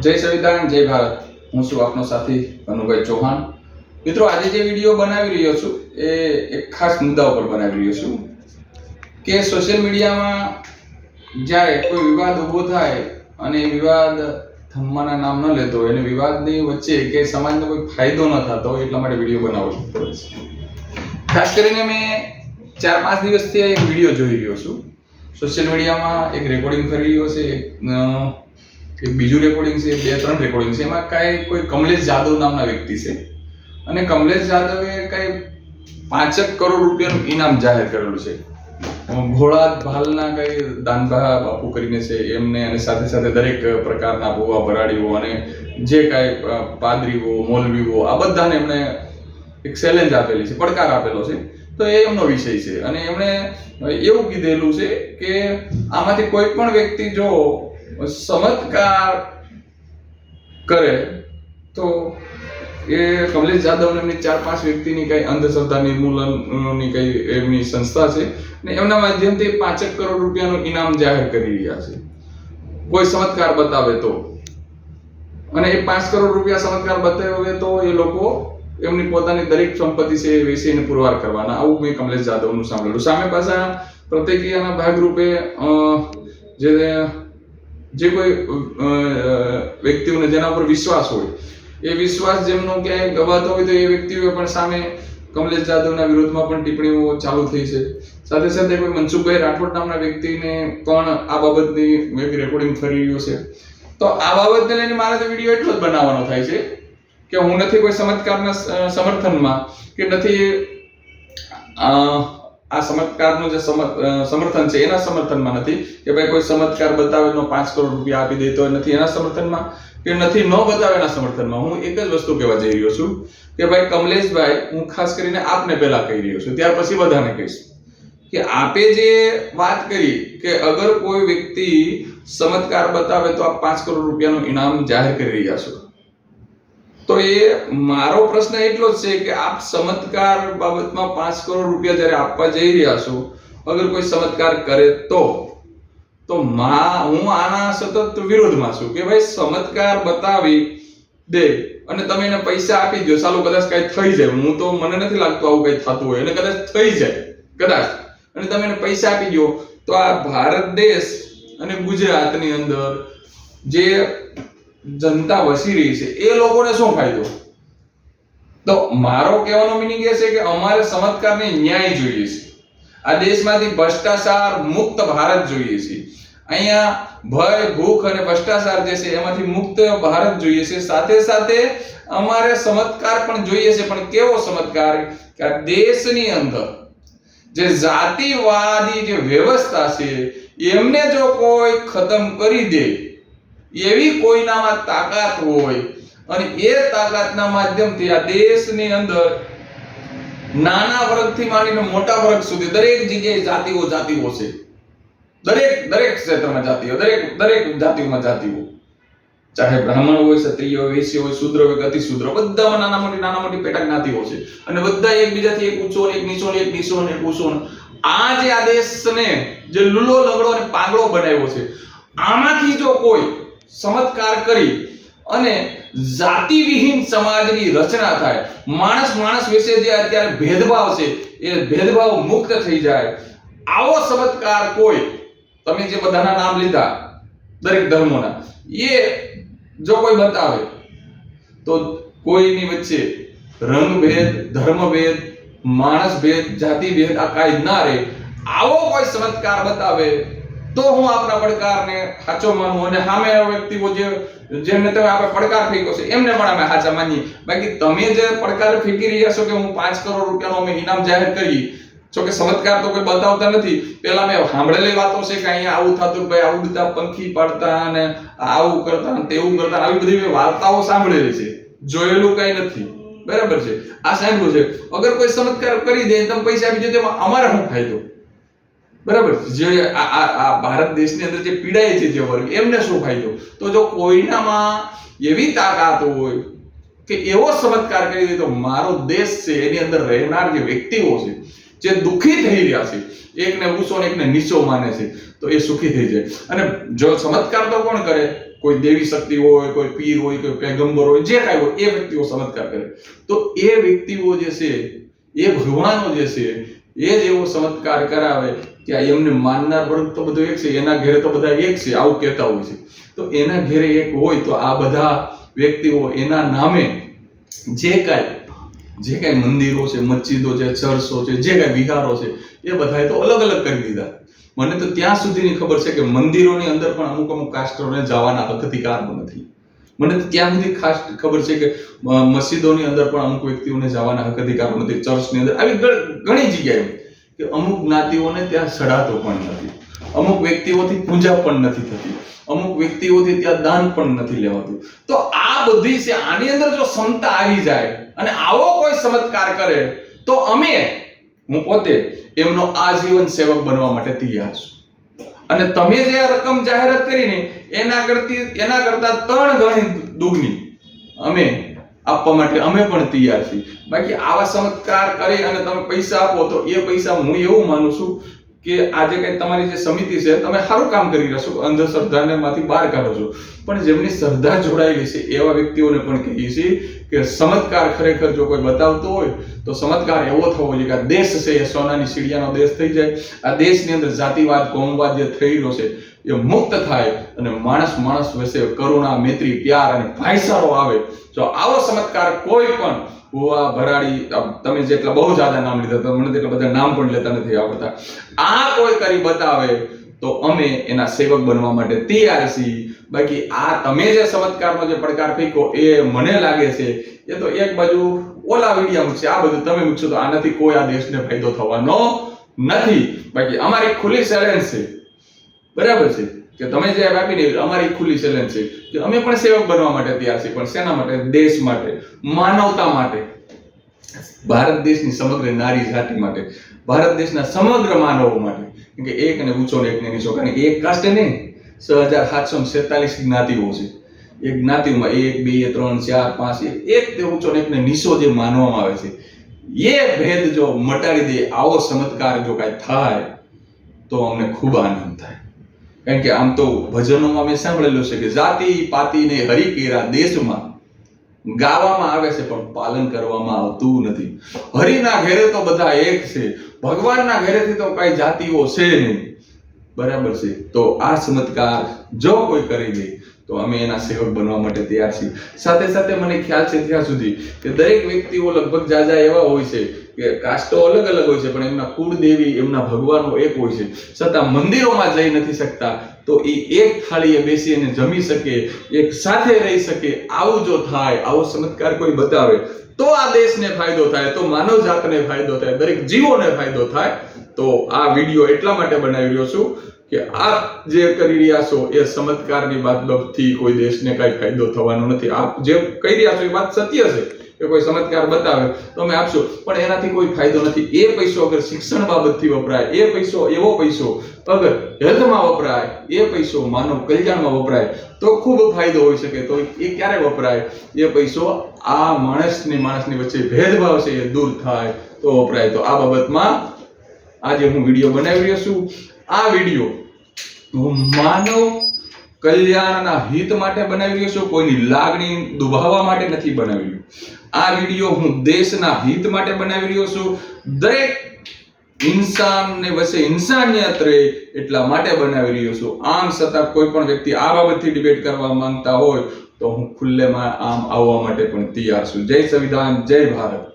જય સંવિધાન, જય ભારત. હું છું આપનો સાથી અનુભાઈ ચૌહાણ. મિત્રો, આજે જે વિડીયો બનાવી રહ્યો છું એ એક ખાસ મુદ્દા ઉપર બનાવી રહ્યો છું કે સોશિયલ મીડિયામાં જ્યારે કોઈ વિવાદ ઊભો થાય અને એ વિવાદ થમવાના નામ ન લેતો હોય અને વિવાદની વચ્ચે કે સમાજને કોઈ ફાયદો ન થતો હોય એટલા માટે વિડીયો બનાવવો પડે છે. ખાસ કરીને મેં 4-5 દિવસથી એક વિડીયો જોઈ રહ્યો છું. સોશિયલ મીડિયામાં એક રેકોર્ડિંગ કરી રહ્યો છે, એક બીજું રેકોર્ડિંગ છે, 2-3 રેકોર્ડિંગ છે. એમાં કોઈ કમલેશ જાદવ નામના વ્યક્તિ છે અને કમલેશ જાદવે કઈ 5 કરોડ રૂપિયાનું ઇનામ જાહેર કરેલું છે. ભોળા ભાલના કઈ દાનભા બાપુ કરીને છે એમને, અને સાથે સાથે દરેક પ્રકારના ભોવા ભરાડીઓ અને જે કાંઈ પાદરીઓ મૌલવીઓ આ બધાને એમણે એક ચેલેન્જ આપેલી છે, પડકાર આપેલો છે. તો એ એમનો વિષય છે અને એમણે એવું કીધેલું છે કે આમાંથી કોઈ પણ વ્યક્તિ જો ચમત્કાર કરે તો એ કમલેશ જાદવ એમની 4-5 વ્યક્તિની કઈ અંધશ્રદ્ધા નિર્મૂલનની કઈ એમની સંસ્થા છે ને એમના માધ્યમથી 5 કરોડ રૂપિયાનું ઇનામ જાહેર કરી રહ્યા છે કોઈ ચમત્કાર બતાવે તો. અને એ 5 કરોડ રૂપિયા ચમત્કાર બતાવે તો એ લોકો એમની પોતાની દરેક સંપત્તિ છે એ વેચીને પુરવાર કરવાના. આવું મેં કમલેશ જાદવનું સાંભળેલું. સામે પાછા પ્રતિક્રિયાના ભાગરૂપે જે કોઈ વ્યક્તિઓને જેના પર વિશ્વાસ હોય એ વિશ્વાસ જેમનો ક્યાંય ગવાતો હોય તો એ વ્યક્તિઓએ પણ સામે કમલેશ જાદવના વિરોધમાં પણ ટિપ્પણીઓ ચાલુ થઈ છે. સાથે સાથે કોઈ મનસુખભાઈ રાઠોડ નામના વ્યક્તિને પણ આ બાબતની એક રેકોર્ડિંગ કરી રહ્યો છે. તો આ બાબતને લઈને મારે તો વિડીયો એટલો જ બનાવવાનો થાય છે કે હું નથી કોઈ ચમત્કારના સમર્થનમાં કે નથી આ ચમત્કારનું જે સમર્થન છે એના સમર્થનમાં નથી કે ભાઈ કોઈ ચમત્કાર બતાવે તો 5 કરોડ રૂપિયા આપી દેતો નથી એના સમર્થનમાં કે નથી ન બતાવે એના સમર્થનમાં. હું એક જ વસ્તુ કહેવા જઈ રહ્યો છું કે ભાઈ કમલેશભાઈ, હું ખાસ કરીને આપને પહેલા કહી રહ્યો છું, ત્યાર પછી બધાને કહીશ કે આપે જે વાત કરી કે અગર કોઈ વ્યક્તિ ચમત્કાર બતાવે તો આપ 5 કરોડ રૂપિયાનું ઇનામ જાહેર કરી રહ્યા છો. તો એ મારો પ્રશ્ન એટલો જ છે કે આપ ચમત્કાર બાબતમાં 5 કરોડ રૂપિયા જ્યારે આપવા જઈ રહ્યા છો, અગર કોઈ ચમત્કાર કરે તો હું આના સતત વિરોધમાં છું કે ભાઈ ચમત્કાર બતાવી દે અને તમે એને પૈસા આપી દો, ચાલો કદાચ કઈ થઈ જાય. હું તો મને નથી લાગતું આવું કઈ થતું હોય, અને કદાચ થઈ જાય કદાચ, અને તમે એને પૈસા આપી દો તો આ ભારત દેશ અને ગુજરાતની અંદર જે જનતા વસી રહી છે એ લોકોને શું ફાયદો? તો મારો કહેવાનો મીનિંગ એ છે કે અમારે ચમત્કારને ન્યાય જોઈએ છે. આ દેશમાંથી ભ્રષ્ટાચાર મુક્ત ભારત જોઈએ છે. અહીંયા ભય, ભૂખ અને ભ્રષ્ટાચાર જે છે એમાંથી મુક્ત ભારત જોઈએ છે. સાથે સાથે અમારે ચમત્કાર પણ જોઈએ છે, પણ કેવો ચમત્કાર કે આ દેશની અંદર જે જાતિવાદી જે વ્યવસ્થા છે એમને જો કોઈ ખતમ કરી દે એવી કોઈનામાં તાકાત હોય અને એ તાકાતના માધ્યમથી આ દેશની અંદર નાના વર્ગથી માંડીને મોટા વર્ગ સુધી દરેક જગ્યાએ જાતિઓ છે. દરેક ક્ષેત્રમાં જાતિઓ, દરેક જાતિઓમાં જાતિઓ, ચાહે બ્રાહ્મણ હોય, ક્ષત્રિય હોય, વૈશ્ય હોય, શૂદ્ર હોય, અતિશૂદ્ર, બધામાં નાના મોટી પેટા જ્ઞાતિઓ છે અને બધા એકબીજાથી એક ઊંચો એક નીચો એક નીચો એક ઊંચો. આ જે આ દેશને જે લૂલો લંગડો અને પાગડો બનાવ્યો છે, આમાંથી જો કોઈ ચમત્કાર કરી અને જાતિવિહીન સમાજની રચના થાય, માણસ વિશે જે અત્યારે ભેદભાવ છે એ ભેદભાવ મુક્ત થઈ જાય, આવો ચમત્કાર કોઈ, તમે જે બધાના નામ લીધા દરેક ધર્મોના, એ જો કોઈ બતાવે તો કોઈની વચ્ચે રંગભેદ, ધર્મભેદ, માણસભેદ, જાતિભેદ આ કાંઈ ના રહે. આવો કોઈ ચમત્કાર બતાવે તો હું આપના પડકારને સાચો માનું અને સામે વ્યક્તિઓ જેમને તમે આપણે પડકાર ફેંક્યો છે એમને પણ અમે સાચા માનીએ. બાકી તમે જે પડકાર ફેંકી રહ્યા છો કે હું 5 કરોડ રૂપિયાનો અમે ઇનામ જાહેર કરી છો કે ચમત્કાર તો કોઈ બતાવતા નથી. પેલા મેં સાંભળેલી વાતો છે કે અહીંયા આવું થતું, ભાઈ આવું બધા પંખી પાડતા અને આવું કરતા ને તેવું કરતા, આવી બધી મેં વાર્તાઓ સાંભળેલી છે, જોયેલું કઈ નથી. બરાબર છે, આ સાંભળ્યું છે. અગર કોઈ ચમત્કાર કરી દે તમે પૈસા આપી દો તો અમારે શું ફાયદો? બરાબર, જે આ ભારત દેશની અંદર જે પીડાય છે જે વર્ગ, એમને શું ફાયદો? તો જો કોઈનામાં એવી તાકાત હોય કે એવો ચમત્કાર કરી દે તો મારો દેશ છે એની અંદર રહેનાર જે વ્યક્તિઓ છે જે દુખી થઈ રહ્યા છે, એકને ઊંચો ને એકને નીચો માને છે, તો એ સુખી થઈ જાય. અને જો ચમત્કાર તો કોણ કરે? કોઈ દેવી શક્તિ હોય, કોઈ પીર હોય, કોઈ પેગમ્બર હોય, જે કાંઈ હોય એ વ્યક્તિઓ ચમત્કાર કરે. તો એ વ્યક્તિઓ જે છે, એ ભગવાનો જે છે, એ જ એવો ચમત્કાર કરાવે કે એમને માનનાર વર્ગ તો બધો એક છે, એના ઘેરે તો બધા એક છે, આવું કહેતા હોય છે. તો એના ઘેરે એક હોય તો આ બધા વ્યક્તિઓ એના નામે જે કાંઈ મંદિરો છે, મસ્જિદો છે, ચર્ચો છે, જે કાંઈ વિહારો છે, એ બધાએ તો અલગ અલગ કરી દીધા. મને તો ત્યાં સુધીની ખબર છે કે મંદિરોની અંદર પણ અમુક કાસ્ટોને જવાના હક અધિકાર નથી. મને તો ત્યાં સુધી ખાસ ખબર છે કે મસ્જિદોની અંદર પણ અમુક વ્યક્તિઓને જવાના હક અધિકાર નથી. ચર્ચની અંદર આવી ઘણી જગ્યાએ કે અમુક જ્ઞાતિઓને ત્યાં ચડાતો પણ નથી, અમુક વ્યક્તિઓથી પૂજા પણ નથી થતી, અમુક વ્યક્તિઓથી ત્યાં દાન પણ નથી લેવાતું. તો આ બધી છે, આની અંદર જો ક્ષમતા આવી જાય અને આવો કોઈ ચમત્કાર કરે તો હું પોતે એમનો આજીવન સેવક બનવા માટે તૈયાર છું. અને તમે જે રકમ જાહેરાત કરીને એના કરતા 3 ગણી દુગની અમે આપવા માટે અમે પણ તૈયાર છીએ. બાકી આવા ચમત્કાર કરી અને તમે પૈસા આપો તો એ પૈસા હું એવું માનું છું કે આજે કઈ તમારી જે સમિતિ છે તમે સારું કામ કરી રહ્યા છો, અંધશ્રદ્ધાને માંથી બહાર કાઢો છો, પણ જેમની શ્રદ્ધા જોડાયેલી છે એવા વ્યક્તિઓને પણ કહીએ છીએ કે ચમત્કાર ખરેખર જો કોઈ બતાવતો હોય તો ચમત્કાર એવો થવો જોઈએ કે આ દેશ છે એ સોનાની સીડિયાનો દેશ થઈ જાય. આ દેશની અંદર જાતિવાદ, કોમવાદ જે થઈ રહ્યો છે એ મુક્ત થાય અને માણસ વચ્ચે કરુણા, મૈત્રી, પ્યાર અને ભાઈચારો આવે. જો આવો ચમત્કાર કોઈ પણ ભુવા, ભરાડી, તમે જેટલા બહુ જ્યાદા નામ લીધા, મને તેટલા બધા નામ પણ લેતા નથી આવડતા, આ કોઈ કરી બતાવે તો અમે એના સેવક બનવા માટે તૈયાર છીએ. બાકી આ તમે જે ચમત્કારનો જે પડકાર ફેંકો એ મને લાગે છે એ તો એક બાજુ ઓલા વિડિયા મૂકશે, આ બધું તમે મૂકશો તો આનાથી કોઈ આ દેશને ફાયદો થવાનો નથી. બાકી અમારી ખુલ્લી ચેલેન્જ છે, બરાબર છે કે તમે જે આપીને અમારી ખુલ્લી ચેલેન્જ છે કે અમે પણ સેવક બનવા માટે તૈયાર છીએ. પણ શેના માટે? દેશ માટે, માનવતા માટે, ભારત દેશની સમગ્ર નારી જાતિ માટે, ભારત દેશના સમગ્ર માનવો માટે. કે એક ને ઊંચો ને એક ને નીચો, કારણ કે એક કાસ્ટ નહીં, 6746 જ્ઞાતિઓ છે. એક જ્ઞાતિમાં 1 2 3 4 5 એક તે ઊંચો ને એક ને નીચો જે માનવામાં આવે છે એ ભેદ જો મટાડી દે, આવો ચમત્કાર જો કાંઈ થાય તો અમને ખૂબ આનંદ થાય. કારણ કે આમ તો ભજનોમાં મેં સાંભળેલું છે કે જાતિ પાતિ ને હરી કેરા દેશમાં ગાવામાં આવે છે પણ પાલન કરવામાં આવતું નથી. હરિના ઘેરે તો બધા એક છે, ભગવાનના ઘરેથી તો કઈ જાતિઓ છે નહીં, બરાબર છે. તો આ ચમત્કાર જો કોઈ કરી દે તો અમે એના સેવક બનવા માટે તૈયાર છીએ. સાથે સાથે મને ખ્યાલ છે ત્યાં સુધી કે દરેક વ્યક્તિઓ લગભગ જાજા એવા હોય છે કે કાસ્ટો અલગ અલગ હોય છે પણ એમના કુળદેવી, એમના ભગવાનો એક હોય છે, છતાં મંદિરોમાં જઈ નથી શકતા. તો એ એક થાળીએ બેસીને જમી શકે, એક સાથે રહી શકે. આવું જો થાય, આવો ચમત્કાર કોઈ બતાવે તો આ દેશને ફાયદો થાય, તો માનવ જાતને ફાયદો થાય, દરેક જીવોને ફાયદો થાય. તો આ વિડીયો એટલા માટે બનાવી રહ્યો છું કે આ જે કરી રહ્યા છો એ ચમત્કારની બાબતથી કોઈ દેશને કઈ ફાયદો થવાનો નથી. આપ જે કહી રહ્યા છો એ વાત સત્ય છે કે કોઈ ચમત્કાર બતાવે તો અમે આપશો, પણ એનાથી કોઈ ફાયદો નથી. એ પૈસો અગર શિક્ષણ બાબતથી વપરાય, એ પૈસો એવો પૈસો અગર હેલ્થમાં વપરાય, એ પૈસો માનવ કલ્યાણમાં વપરાય તો ખૂબ ફાયદો હોઈ શકે. તો એ ક્યારે વપરાય? એ પૈસો આ માણસની વચ્ચે ભેદભાવ છે એ દૂર થાય તો વપરાય. તો આ બાબતમાં આજે હું વિડીયો બનાવી રહ્યો છું. આ વિડીયો હું માનવ કલ્યાણના હિત માટે બનાવી રહ્યો છું, કોઈની લાગણી દુભાવવા માટે નથી બનાવી રહ્યો. આ વિડીયો હું દેશના હિત માટે બનાવી રહ્યો છું, દરેક ઇન્સાનને વચ્ચે ઇન્સાનિયત રહે એટલા માટે બનાવી રહ્યો છું. આમ છતાં કોઈ પણ વ્યક્તિ આ બાબતથી ડિબેટ કરવા માંગતા હોય તો હું ખુલ્લેમાં આમ આવવા માટે પણ તૈયાર છું. જય સંવિધાન, જય ભારત.